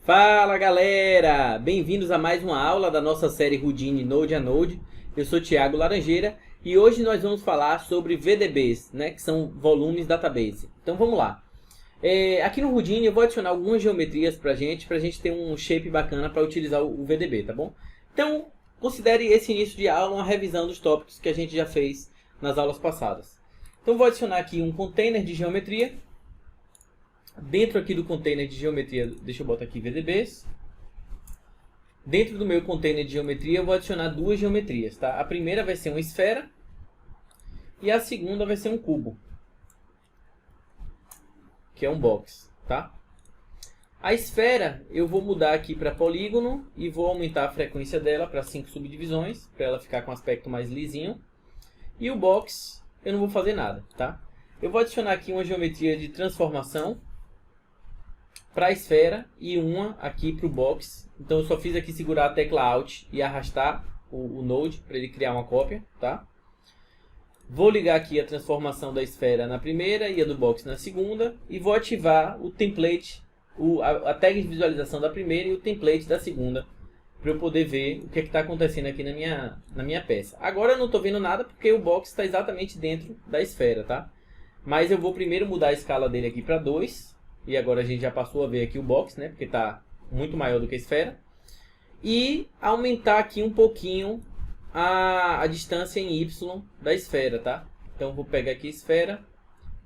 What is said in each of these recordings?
Fala galera, bem-vindos a mais uma aula da nossa série Houdini Node a Node. Eu sou Thiago Laranjeira e hoje nós vamos falar sobre VDBs, né, que são volumes database. Então vamos lá. Aqui no Houdini eu vou adicionar algumas geometrias pra gente ter um shape bacana para utilizar o VDB, tá bom? Então considere esse início de aula uma revisão dos tópicos que a gente já fez nas aulas passadas. Então vou adicionar aqui um container de geometria. Dentro aqui do container de geometria, deixa eu botar aqui VDBs. Dentro do meu container de geometria eu vou adicionar duas geometrias, tá? A primeira vai ser uma esfera e a segunda vai ser um cubo, que é um box, tá? A esfera eu vou mudar aqui para polígono e vou aumentar a frequência dela para 5 subdivisões, para ela ficar com um aspecto mais lisinho. E o box eu não vou fazer nada, tá? Eu vou adicionar aqui uma geometria de transformação para a esfera e uma aqui para o box. Então eu só fiz aqui segurar a tecla Alt e arrastar o Node para ele criar uma cópia, tá? Vou ligar aqui a transformação da esfera na primeira e a do box na segunda e vou ativar o template, a tag de visualização da primeira e o template da segunda para eu poder ver o que está acontecendo aqui na minha peça. Agora eu não estou vendo nada porque o box está exatamente dentro da esfera, tá? Mas eu vou primeiro mudar a escala dele aqui para 2. E agora a gente já passou a ver aqui o box, né? Porque está muito maior do que a esfera. E aumentar aqui um pouquinho a distância em Y da esfera, tá? Então eu vou pegar aqui a esfera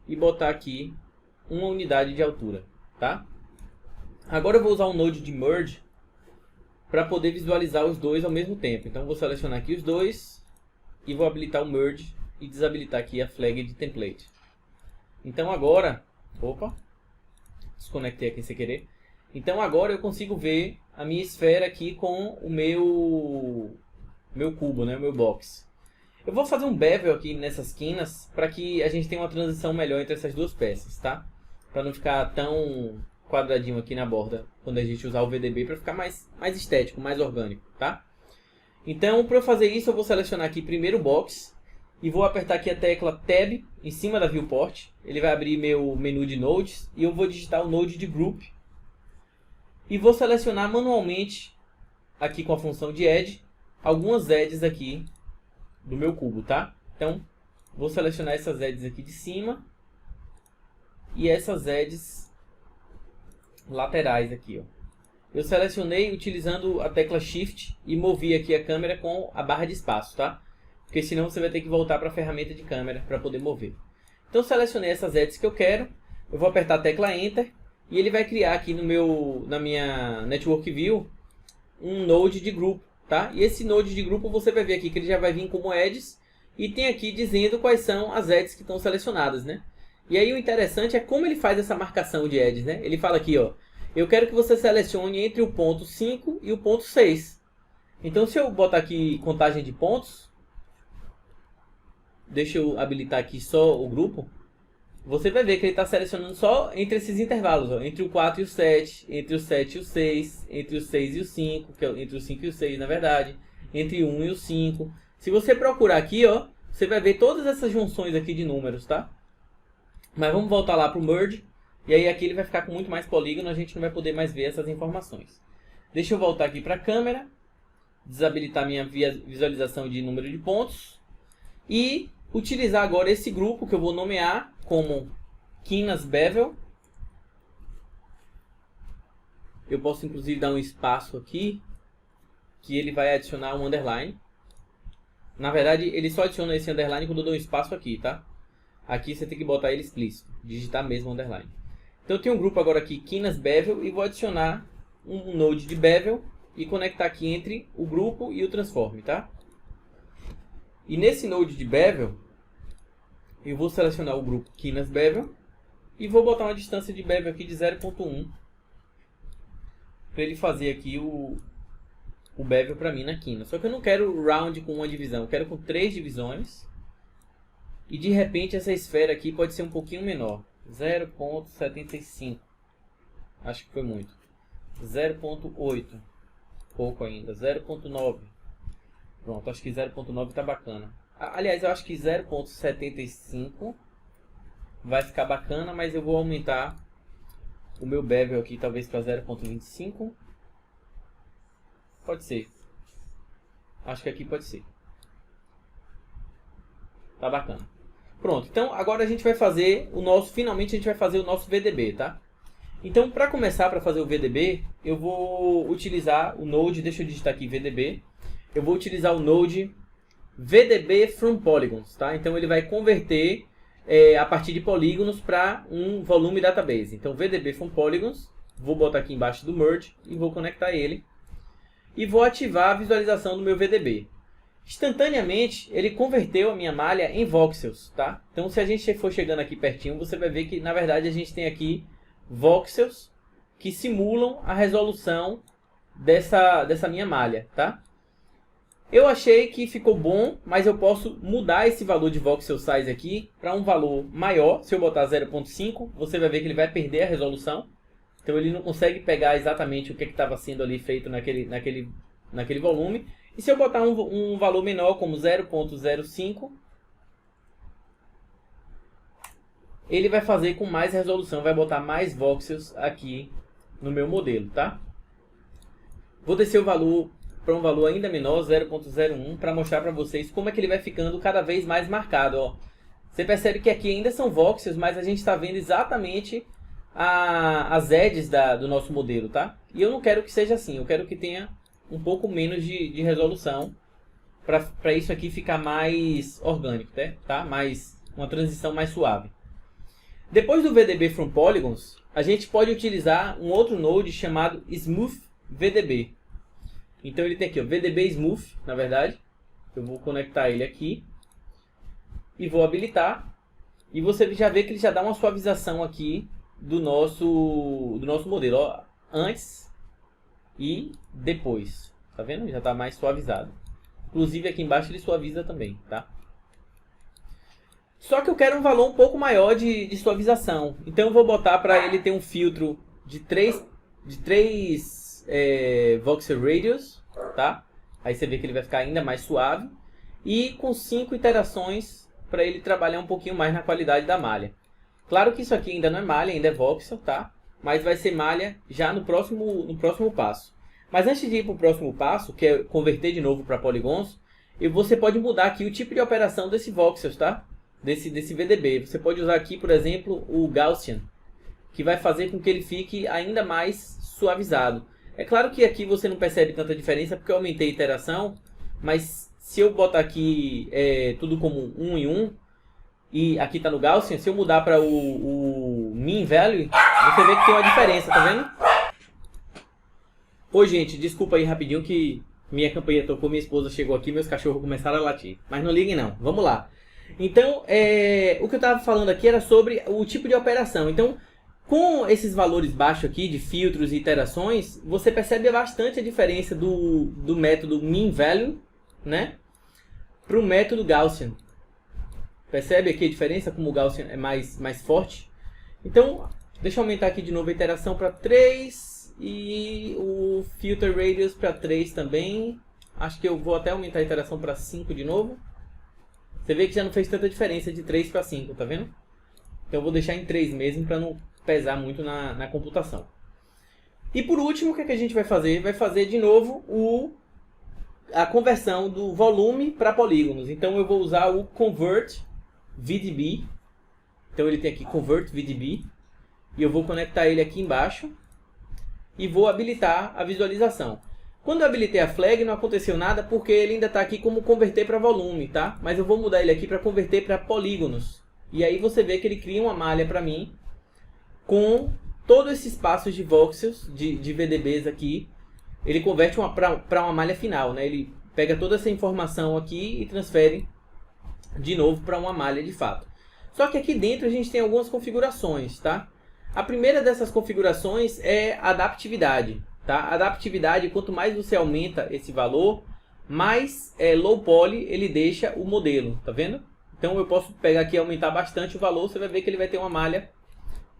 e botar aqui uma unidade de altura, tá? Agora eu vou usar o Node de Merge para poder visualizar os dois ao mesmo tempo. Então eu vou selecionar aqui os dois e vou habilitar o Merge e desabilitar aqui a flag de template. Então agora... Opa! Desconectei aqui sem querer. Então agora eu consigo ver a minha esfera aqui com o meu cubo, né, o meu box. Eu vou fazer um bevel aqui nessas quinas para que a gente tenha uma transição melhor entre essas duas peças, tá? Para não ficar tão quadradinho aqui na borda quando a gente usar o VDB, para ficar mais estético, mais orgânico, tá? Então para eu fazer isso eu vou selecionar aqui primeiro o box e vou apertar aqui a tecla Tab em cima da viewport. Ele vai abrir meu menu de nodes e eu vou digitar o node de group. E vou selecionar manualmente, aqui com a função de Add, algumas edges aqui do meu cubo, tá? Então, vou selecionar essas edges aqui de cima e essas edges laterais aqui, ó. Eu selecionei utilizando a tecla Shift e movi aqui a câmera com a barra de espaço, tá? Porque senão você vai ter que voltar para a ferramenta de câmera para poder mover. Então selecionei essas edges que eu quero, eu vou apertar a tecla Enter e ele vai criar aqui na minha Network View um node de grupo, tá? E esse node de grupo você vai ver aqui que ele já vai vir como edges e tem aqui dizendo quais são as edges que estão selecionadas, né? E aí o interessante é como ele faz essa marcação de edges, né? Ele fala aqui, ó, eu quero que você selecione entre o ponto 5 e o ponto 6. Então se eu botar aqui contagem de pontos, deixa eu habilitar aqui só o grupo. Você vai ver que ele está selecionando só entre esses intervalos, ó, entre o 4 e o 7, entre o 7 e o 6, entre o 6 e o 5, que é entre o 5 e o 6 na verdade, entre o 1 e o 5. Se você procurar aqui, ó, você vai ver todas essas junções aqui de números, tá? Mas vamos voltar lá para o Merge, e aí aqui ele vai ficar com muito mais polígono, a gente não vai poder mais ver essas informações. Deixa eu voltar aqui para a câmera, desabilitar minha visualização de número de pontos, e utilizar agora esse grupo que eu vou nomear como quinas bevel. Eu posso inclusive dar um espaço aqui que ele vai adicionar um underline. Na verdade ele só adiciona esse underline quando eu dou um espaço aqui, tá? Aqui você tem que botar ele explícito, digitar mesmo underline. Então eu tenho um grupo agora aqui quinas bevel e vou adicionar um node de bevel e conectar aqui entre o grupo e o transform, tá? E nesse node de bevel, eu vou selecionar o grupo quinas bevel e vou botar uma distância de bevel aqui de 0.1 para ele fazer aqui o bevel para mim na quina. Só que eu não quero round com uma divisão, eu quero com 3 divisões. E de repente essa esfera aqui pode ser um pouquinho menor, 0.75. Acho que foi muito. 0.8, pouco ainda, 0.9. Pronto, acho que 0.9 está bacana. Aliás, eu acho que 0.75 vai ficar bacana, mas eu vou aumentar o meu bevel aqui talvez para 0.25. Pode ser. Acho que aqui pode ser. Tá bacana. Pronto, então agora a gente vai fazer o nosso, finalmente a gente vai fazer o nosso VDB, tá? Então, para começar, para fazer o VDB, eu vou utilizar o Node, deixa eu digitar aqui VDB. Eu vou utilizar o Node VDB from Polygons, tá? Então ele vai converter a partir de polígonos para um volume database. Então VDB from Polygons, vou botar aqui embaixo do merge e vou conectar ele. E vou ativar a visualização do meu VDB. Instantaneamente, ele converteu a minha malha em voxels, tá? Então, se a gente for chegando aqui pertinho, você vai ver que, na verdade, a gente tem aqui voxels que simulam a resolução dessa minha malha, tá? Eu achei que ficou bom, mas eu posso mudar esse valor de voxel size aqui para um valor maior. Se eu botar 0.5, você vai ver que ele vai perder a resolução. Então, ele não consegue pegar exatamente o que estava sendo ali feito naquele volume. E se eu botar um valor menor, como 0.05, ele vai fazer com mais resolução, vai botar mais voxels aqui no meu modelo, tá? Vou descer o valor para um valor ainda menor, 0.01, para mostrar para vocês como é que ele vai ficando cada vez mais marcado, ó. Você percebe que aqui ainda são voxels, mas a gente está vendo exatamente as edges do nosso modelo, tá? E eu não quero que seja assim, eu quero que tenha um pouco menos de resolução para isso aqui ficar mais orgânico, tá? Uma transição mais suave. Depois do VDB from Polygons, a gente pode utilizar um outro node chamado Smooth VDB. Então ele tem aqui, ó, VDB Smooth, na verdade. Eu vou conectar ele aqui e vou habilitar. E você já vê que ele já dá uma suavização aqui do nosso modelo, ó, antes e depois, tá vendo? Já está mais suavizado. Inclusive aqui embaixo ele suaviza também, tá? Só que eu quero um valor um pouco maior de suavização. Então eu vou botar para ele ter um filtro de 3 voxel radius, tá? Aí você vê que ele vai ficar ainda mais suave. E com 5 iterações para ele trabalhar um pouquinho mais na qualidade da malha. Claro que isso aqui ainda não é malha, ainda é voxel, tá? Mas vai ser malha já no próximo passo. Mas antes de ir para o próximo passo, que é converter de novo para polygons, você pode mudar aqui o tipo de operação desse voxels, tá? Desse VDB. Você pode usar aqui, por exemplo, o Gaussian, que vai fazer com que ele fique ainda mais suavizado. É claro que aqui você não percebe tanta diferença porque eu aumentei a iteração, mas se eu botar aqui tudo como 1 em 1, e aqui está no Gaussian, se eu mudar para o Mean Value, você vê que tem uma diferença, tá vendo? Oi, gente, desculpa aí rapidinho que minha campainha tocou, minha esposa chegou aqui, meus cachorros começaram a latir. Mas não liguem não, vamos lá. Então, o que eu estava falando aqui era sobre o tipo de operação. Então, com esses valores baixos aqui de filtros e iterações, você percebe bastante a diferença do método Mean Value, né, para o método Gaussian. Percebe aqui a diferença, como o Gaussian é mais forte? Então, deixa eu aumentar aqui de novo a iteração para 3 e o Filter Radius para 3 também. Acho que eu vou até aumentar a iteração para 5 de novo. Você vê que já não fez tanta diferença de 3 para 5, tá vendo? Então eu vou deixar em 3 mesmo para não pesar muito na computação. E por último, o que a gente vai fazer? Vai fazer de novo a conversão do volume para polígonos. Então eu vou usar o Convert VDB. Então ele tem aqui Convert VDB. E eu vou conectar ele aqui embaixo. E vou habilitar a visualização. Quando eu habilitei a flag não aconteceu nada porque ele ainda está aqui como converter para volume, tá? Mas eu vou mudar ele aqui para converter para polígonos. E aí você vê que ele cria uma malha para mim com todos esses passos de voxels, de VDBs aqui. Ele converte para uma malha final, né? Ele pega toda essa informação aqui e transfere de novo para uma malha de fato. Só que aqui dentro a gente tem algumas configurações, tá? A primeira dessas configurações é a adaptividade. Tá? A adaptividade, quanto mais você aumenta esse valor, mais low poly ele deixa o modelo, tá vendo? Então eu posso pegar aqui e aumentar bastante o valor, você vai ver que ele vai ter uma malha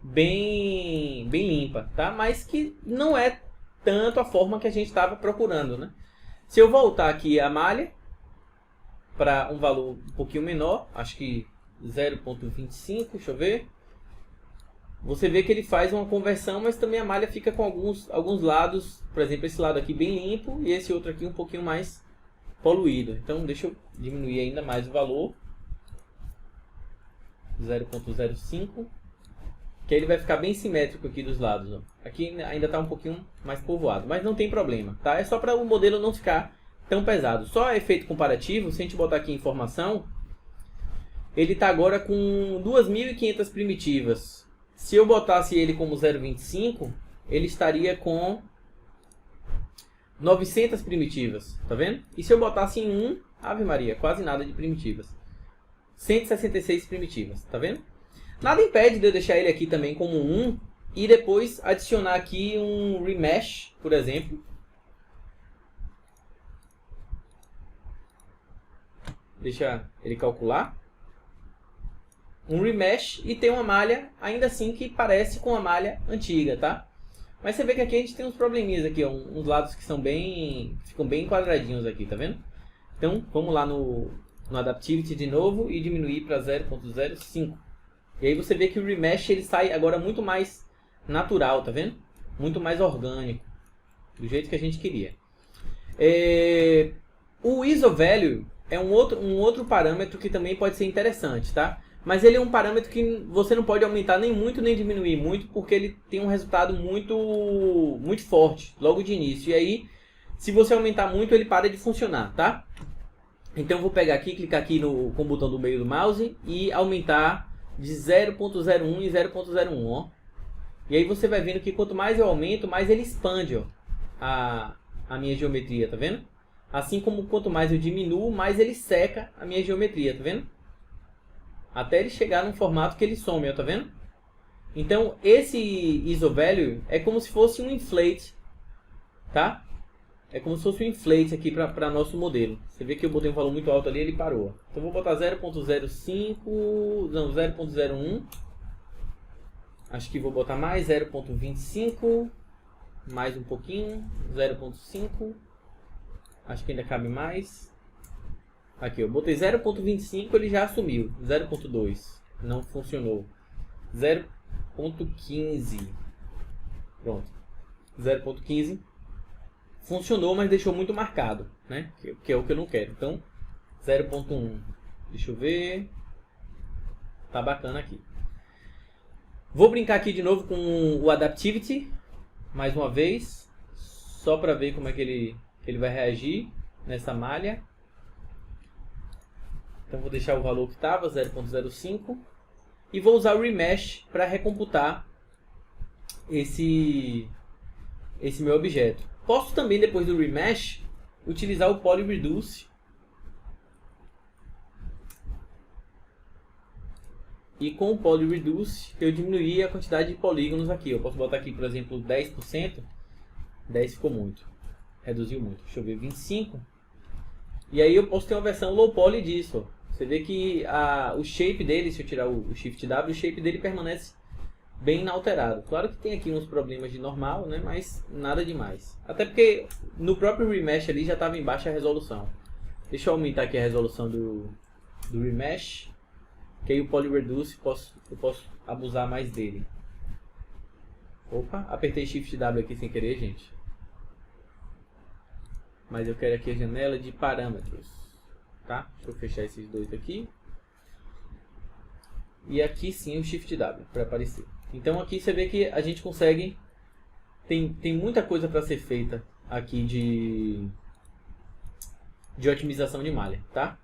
bem limpa, tá? Mas que não é tanto a forma que a gente estava procurando, né? Se eu voltar aqui a malha para um valor um pouquinho menor, acho que 0.25, deixa eu ver. você vê que ele faz uma conversão, mas também a malha fica com alguns lados, por exemplo, esse lado aqui bem limpo e esse outro aqui um pouquinho mais poluído. Então deixa eu diminuir ainda mais o valor, 0.05, que aí ele vai ficar bem simétrico aqui dos lados. Ó. Aqui ainda está um pouquinho mais povoado, mas não tem problema, tá? É só para o modelo não ficar tão pesado. Só efeito comparativo, se a gente botar aqui informação, ele está agora com 2.500 primitivas. Se eu botasse ele como 0.25, ele estaria com 900 primitivas, tá vendo? E se eu botasse em 1, Ave Maria, quase nada de primitivas. 166 primitivas, tá vendo? Nada impede de eu deixar ele aqui também como 1 e depois adicionar aqui um remesh, por exemplo. Deixa ele calcular. Um remesh e ter uma malha ainda assim que parece com a malha antiga, tá? Mas você vê que aqui a gente tem uns probleminhas aqui, ó, uns lados que ficam bem quadradinhos aqui, tá vendo? Então vamos lá no Adaptivity de novo e diminuir para 0.05. E aí você vê que o remesh ele sai agora muito mais natural, tá vendo? Muito mais orgânico, do jeito que a gente queria. O ISO Value é um outro parâmetro que também pode ser interessante, tá? Mas ele é um parâmetro que você não pode aumentar nem muito nem diminuir muito, porque ele tem um resultado muito forte logo de início. E aí, se você aumentar muito, ele para de funcionar, tá? Então eu vou pegar aqui, clicar aqui com o botão do meio do mouse e aumentar de 0.01 e 0.01, ó. E aí você vai vendo que quanto mais eu aumento, mais ele expande, ó, a minha geometria, tá vendo? Assim como quanto mais eu diminuo, mais ele seca a minha geometria, tá vendo? Até ele chegar num formato que ele some, ó, tá vendo? Então esse ISO Value é como se fosse um inflate, tá? É como se fosse um inflate aqui para nosso modelo. Você vê que eu botei um valor muito alto ali, ele parou. Então eu vou botar 0.05, não, 0.01. Acho que vou botar mais 0.25, mais um pouquinho, 0.5. Acho que ainda cabe mais. Aqui, eu botei 0.25, ele já assumiu. 0.2, não funcionou. 0.15, pronto. 0.15 funcionou, mas deixou muito marcado, né? Que é o que eu não quero. Então, 0.1, deixa eu ver. Tá bacana aqui. Vou brincar aqui de novo com o Adaptivity, mais uma vez, só para ver como é que ele vai reagir nessa malha. Então vou deixar o valor que estava, 0.05, e vou usar o Remesh para recomputar esse meu objeto. Posso também, depois do Remesh, utilizar o Poly Reduce e com o Poly Reduce eu diminuí a quantidade de polígonos aqui. Eu posso botar aqui, por exemplo, 10%. 10 ficou muito, reduziu muito. Deixa eu ver, 25. E aí eu posso ter uma versão low poly disso, ó. Você vê que o shape dele, se eu tirar o Shift W, o shape dele permanece bem inalterado. Claro que tem aqui uns problemas de normal, né? Mas nada demais. Até porque no próprio Remesh ali já estava em baixa resolução. Deixa eu aumentar aqui a resolução do Remesh, que aí o Poly Reduce eu posso abusar mais dele. Opa, apertei Shift W aqui sem querer, gente. Mas eu quero aqui a janela de parâmetros. Tá? Deixa eu fechar esses dois aqui. E aqui sim o Shift W para aparecer. Então aqui você vê que a gente consegue... Tem muita coisa para ser feita aqui de otimização de malha, tá?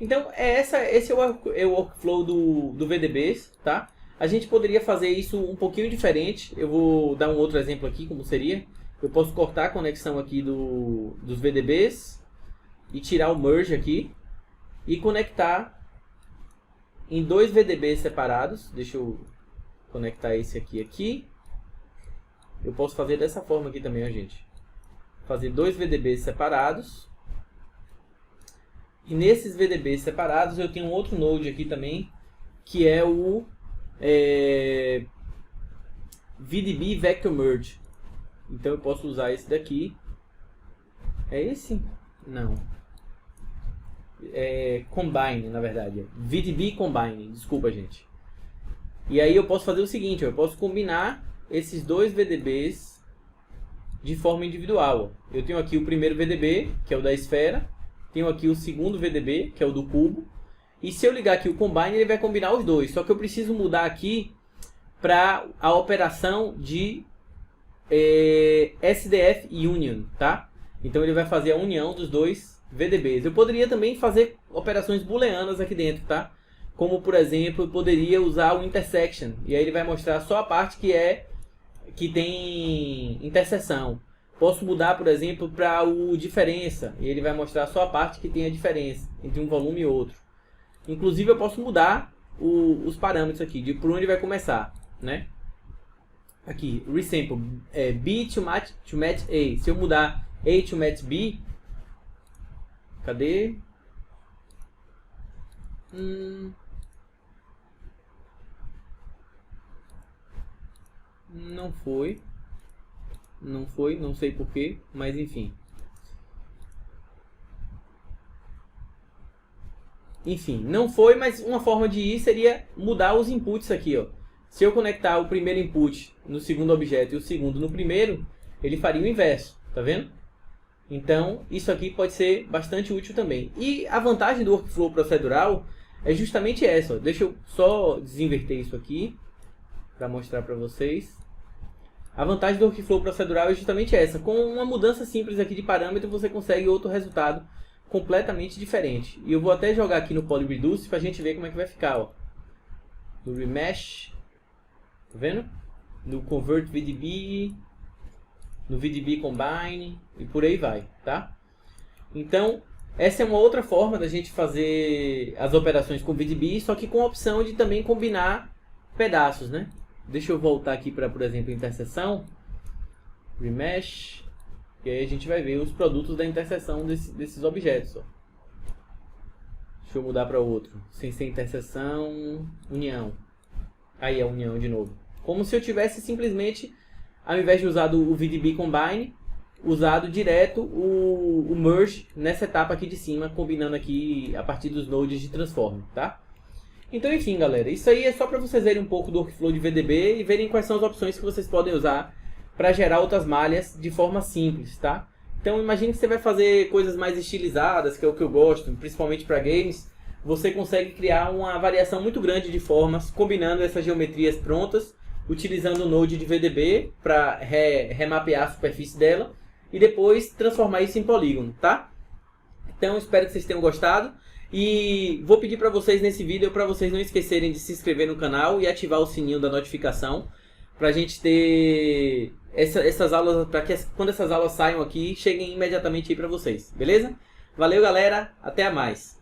Então esse é o workflow do VDBs, tá? A gente poderia fazer isso um pouquinho diferente. Eu vou dar um outro exemplo aqui, como seria. Eu posso cortar a conexão aqui dos VDBs e tirar o merge aqui e conectar em dois VDBs separados. Deixa eu conectar esse aqui. Eu posso fazer dessa forma aqui também, ó, gente. Fazer dois VDBs separados. E nesses VDBs separados eu tenho um outro node aqui também, que é o VDB Vector Merge. Então eu posso usar esse daqui. É esse? Não. É Combine, na verdade. VDB Combine. Desculpa, gente. E aí eu posso fazer o seguinte, eu posso combinar esses dois VDBs de forma individual. Eu tenho aqui o primeiro VDB, que é o da esfera, tenho aqui o segundo VDB, que é o do cubo, e se eu ligar aqui o combine, ele vai combinar os dois, só que eu preciso mudar aqui para a operação de SDF Union, tá? Então ele vai fazer a união dos dois VDBs. Eu poderia também fazer operações booleanas aqui dentro, tá? Como, por exemplo, eu poderia usar o intersection, e aí ele vai mostrar só a parte que tem interseção. Posso mudar, por exemplo, para o diferença, e ele vai mostrar só a parte que tem a diferença entre um volume e outro. Inclusive eu posso mudar os parâmetros aqui, de por onde vai começar, né? Aqui, resample, B to match A. Se eu mudar A to match B, cadê? Não foi, não sei porquê, mas enfim. Enfim, não foi, mas uma forma de ir seria mudar os inputs aqui, ó. Se eu conectar o primeiro input no segundo objeto e o segundo no primeiro, ele faria o inverso, tá vendo? Então, isso aqui pode ser bastante útil também. E a vantagem do workflow procedural é justamente essa, ó. Deixa eu só desinverter isso aqui para mostrar para vocês. A vantagem do workflow procedural é justamente essa. Com uma mudança simples aqui de parâmetro, você consegue outro resultado completamente diferente. E eu vou até jogar aqui no PolyReduce para a gente ver como é que vai ficar, ó. No Remesh, tá vendo? No Convert VDB, no VDB Combine e por aí vai, tá? Então, essa é uma outra forma da gente fazer as operações com VDB, só que com a opção de também combinar pedaços, né? Deixa eu voltar aqui para, por exemplo, interseção, Remesh, e aí a gente vai ver os produtos da interseção desses objetos, ó. Deixa eu mudar para outro, sem ser interseção, união. Aí a união de novo. Como se eu tivesse simplesmente, ao invés de usar o VDB Combine, usado direto o Merge nessa etapa aqui de cima, combinando aqui a partir dos nodes de Transform, tá? Então, enfim, galera, isso aí é só para vocês verem um pouco do workflow de VDB e verem quais são as opções que vocês podem usar para gerar outras malhas de forma simples, tá? Então, imagine que você vai fazer coisas mais estilizadas, que é o que eu gosto, principalmente para games. Você consegue criar uma variação muito grande de formas, combinando essas geometrias prontas, utilizando o node de VDB para remapear a superfície dela e depois transformar isso em polígono, tá? Então, espero que vocês tenham gostado. E vou pedir para vocês nesse vídeo, para vocês não esquecerem de se inscrever no canal e ativar o sininho da notificação, para a gente ter essas aulas, para que quando essas aulas saiam aqui, cheguem imediatamente aí para vocês, beleza? Valeu, galera, até mais!